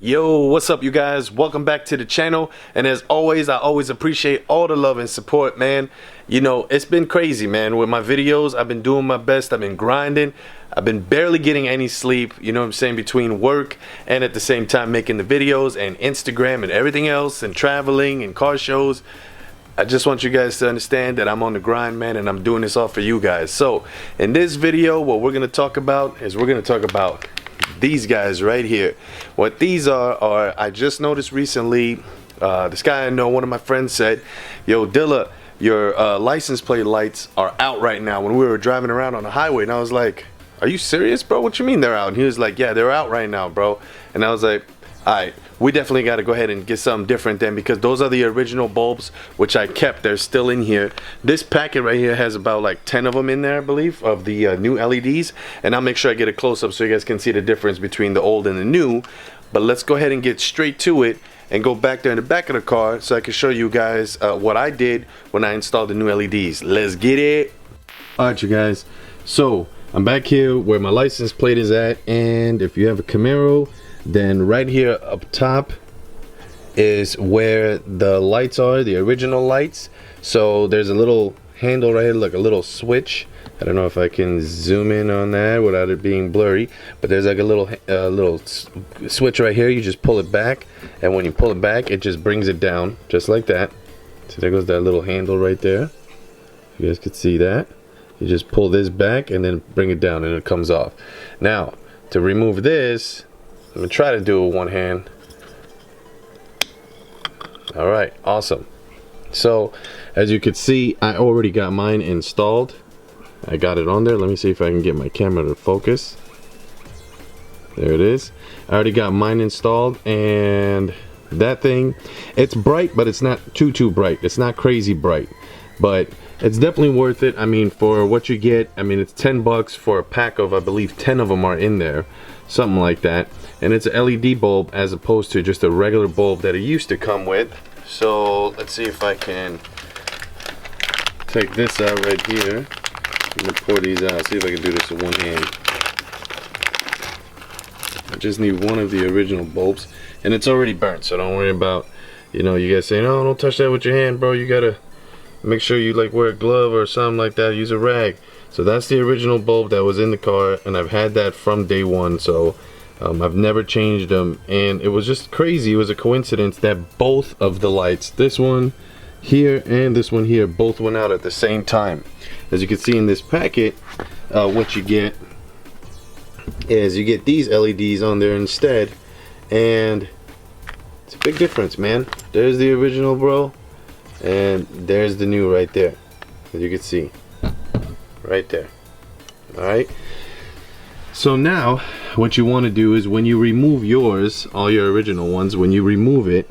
Yo, what's up you guys? Welcome back to the channel, and as always, I always appreciate all the love and support, man. You know, it's been crazy, man. With my videos, I've been doing my best. I've been grinding. I've been barely getting any sleep, you know what I'm saying, between work and at the same time making the videos and Instagram and everything else and traveling and car shows. I just want you guys to understand that I'm on the grind, man, and I'm doing this all for you guys. So in this video, what we're going to talk about is these guys right here. What these are I just noticed recently, this guy I know, one of my friends said, yo Dilla, your license plate lights are out right now, when we were driving around on the highway. And I was like, are you serious, bro? What you mean they're out? And he was like, yeah, they're out right now, bro. And I was like, alright, we definitely got to go ahead and get something different then, because those are the original bulbs which I kept. They're still in here. This packet right here has about like 10 of them in there, I believe, of the new LEDs, and I'll make sure I get a close-up so you guys can see the difference between the old and the new. But let's go ahead and get straight to it and go back there in the back of the car so I can show you guys what I did when I installed the new LEDs. Let's get it. Alright you guys, so I'm back here where my license plate is at, and if you have a Camaro, then right here up top is where the lights are, the original lights. So there's a little handle right here, like a little switch. I don't know if I can zoom in on that without it being blurry, but there's like a little switch right here. You just pull it back, and when you pull it back, it just brings it down just like that. So there goes that little handle right there. You guys could see that. You just pull this back and then bring it down and it comes off. Now to remove this, I'm gonna try to do it with one hand. Alright, awesome. So as you can see, I already got mine installed. I got it on there. Let me see if I can get my camera to focus. There it is. I already got mine installed, and that thing, it's bright, but it's not too bright. It's not crazy bright, but it's definitely worth it. I mean, for what you get, I mean, it's 10 bucks for a pack of, I believe 10 of them are in there, something like that. And it's an LED bulb as opposed to just a regular bulb that it used to come with. So let's see if I can take this out right here. I'm gonna pour these out, see if I can do this with one hand. I just need one of the original bulbs, and it's already burnt, so don't worry about, you know, you guys saying, oh, don't touch that with your hand, bro. You gotta make sure you like wear a glove or something like that, use a rag. So that's the original bulb that was in the car, and I've had that from day one, so I've never changed them. And it was just crazy, it was a coincidence that both of the lights, this one here and this one here, both went out at the same time. As you can see in this packet, what you get is you get these LEDs on there instead, and it's a big difference, man. There's the original, bro, and there's the new right there, as you can see right there. All right, so now what you want to do is when you remove yours, all your original ones, when you remove it,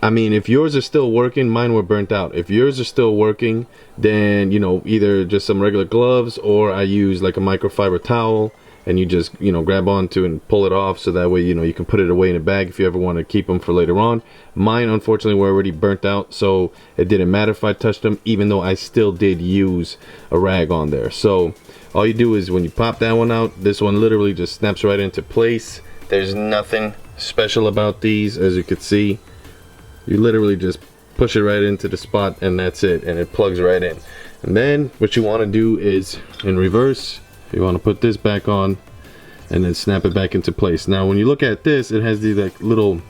I mean, if yours are still working, mine were burnt out. If yours are still working, then, you know, either just some regular gloves, or I use like a microfiber towel, and you just, you know, grab onto and pull it off, so that way, you know, you can put it away in a bag if you ever want to keep them for later on. Mine, unfortunately, were already burnt out, so it didn't matter if I touched them, even though I still did use a rag on there. So all you do is when you pop that one out, this one literally just snaps right into place. There's nothing special about these, as you can see. You literally just push it right into the spot, and that's it, and it plugs right in. And then what you want to do is in reverse, you want to put this back on and then snap it back into place. Now when you look at this, it has these like little,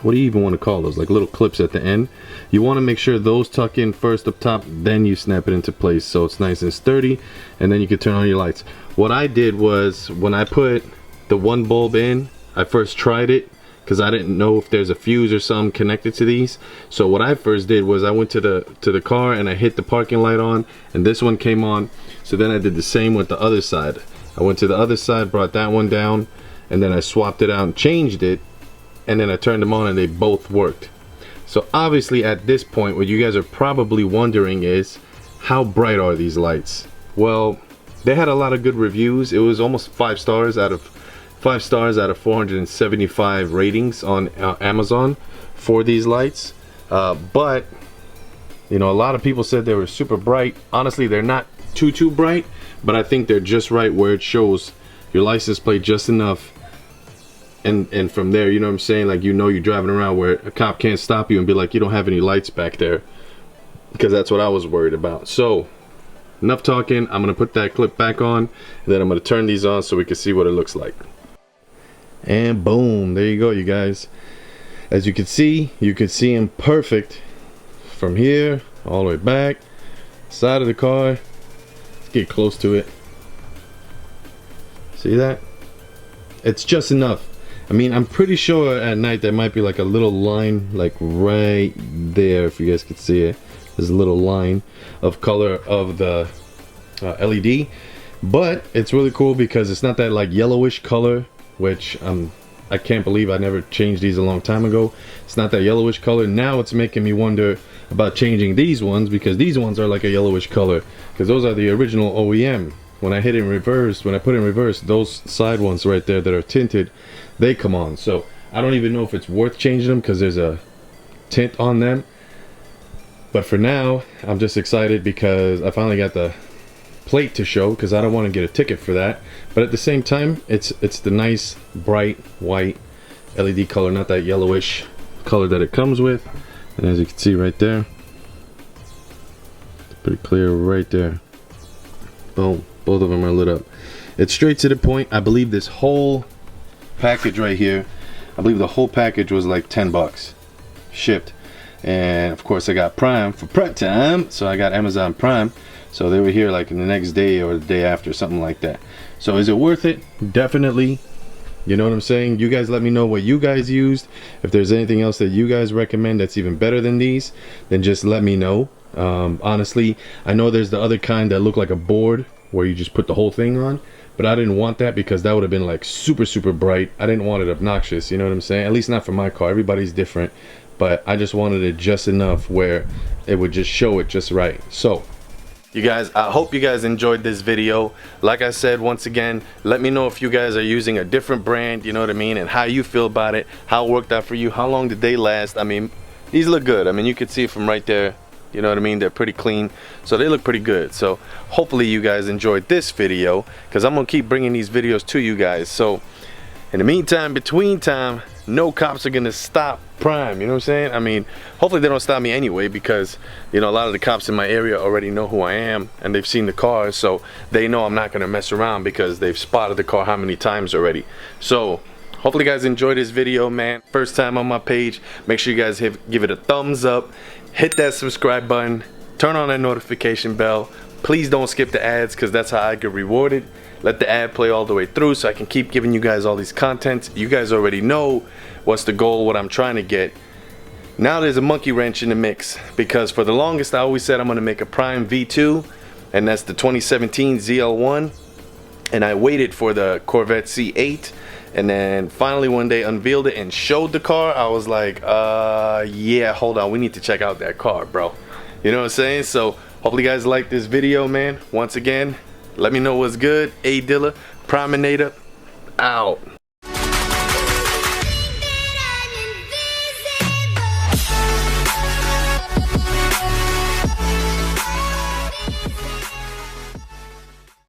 what do you even want to call those, like little clips at the end. You want to make sure those tuck in first up top, then you snap it into place so it's nice and sturdy, and then you can turn on your lights. What I did was, when I put the one bulb in, I first tried it because I didn't know if there's a fuse or something connected to these. So what I first did was I went to the car and I hit the parking light on, and this one came on. So then I did the same with the other side. I went to the other side, brought that one down, and then I swapped it out and changed it, and then I turned them on, and they both worked. So obviously at this point, what you guys are probably wondering is, how bright are these lights? Well, they had a lot of good reviews. It was almost 5 stars out of 475 ratings on Amazon for these lights. But you know, a lot of people said they were super bright. Honestly, they're not too bright, but I think they're just right where it shows your license plate just enough and from there, you know what I'm saying, like, you know, you're driving around where a cop can't stop you and be like, you don't have any lights back there, because that's what I was worried about. So enough talking. I'm gonna put that clip back on, and then I'm gonna turn these on so we can see what it looks like. And boom, there you go, you guys. As you can see them perfect from here all the way back, side of the car. Let's get close to it. See that? It's just enough. I mean, I'm pretty sure at night there might be like a little line, like right there, if you guys could see it. There's a little line of color of the LED, but it's really cool because it's not that like yellowish color, which I can't believe I never changed these a long time ago. It's not that yellowish color. Now it's making me wonder about changing these ones, because these ones are like a yellowish color, because those are the original OEM. When I hit in reverse, when I put in reverse, those side ones right there that are tinted, they come on. So I don't even know if it's worth changing them because there's a tint on them. But for now, I'm just excited because I finally got the plate to show, because I don't want to get a ticket for that. But at the same time, it's the nice bright white LED color, not that yellowish color that it comes with. And as you can see right there, it's pretty clear right there. Boom, both of them are lit up. It's straight to the point. I believe this whole package right here, I believe the whole package was like 10 bucks shipped. And of course I got Prime for prep time, so I got Amazon Prime, so they were here like in the next day or the day after, something like that. So is it worth it? Definitely. You know what I'm saying? You guys let me know what you guys used. If there's anything else that you guys recommend that's even better than these, then just let me know. Honestly, I know there's the other kind that look like a board where you just put the whole thing on, but I didn't want that because that would have been like super bright. I didn't want it obnoxious, you know what I'm saying? At least not for my car. Everybody's different, but I just wanted it just enough where it would just show it just right. So you guys, I hope you guys enjoyed this video. Like I said, once again, let me know if you guys are using a different brand, you know what I mean, and how you feel about it, how it worked out for you, how long did they last. I mean, these look good. I mean, you could see it from right there, you know what I mean, they're pretty clean, so they look pretty good. So hopefully you guys enjoyed this video, because I'm gonna keep bringing these videos to you guys. So in the meantime, between time, no cops are gonna stop Prime, you know what I'm saying? I mean, hopefully they don't stop me anyway, because you know, a lot of the cops in my area already know who I am and they've seen the car, so they know I'm not gonna mess around because they've spotted the car how many times already. So hopefully you guys enjoyed this video, man. First time on my page, make sure you guys give it a thumbs up, hit that subscribe button, turn on that notification bell. Please don't skip the ads, because that's how I get rewarded. Let the ad play all the way through so I can keep giving you guys all these contents. You guys already know what's the goal, what I'm trying to get. Now there's a monkey wrench in the mix, because for the longest I always said I'm gonna make a Prime V2, and that's the 2017 ZL1, and I waited for the Corvette C8, and then finally one day unveiled it and showed the car. I was like, yeah, hold on, we need to check out that car, bro. You know what I'm saying? So hopefully you guys like this video, man. Once again, let me know what's good. DILLA, Priminator, out.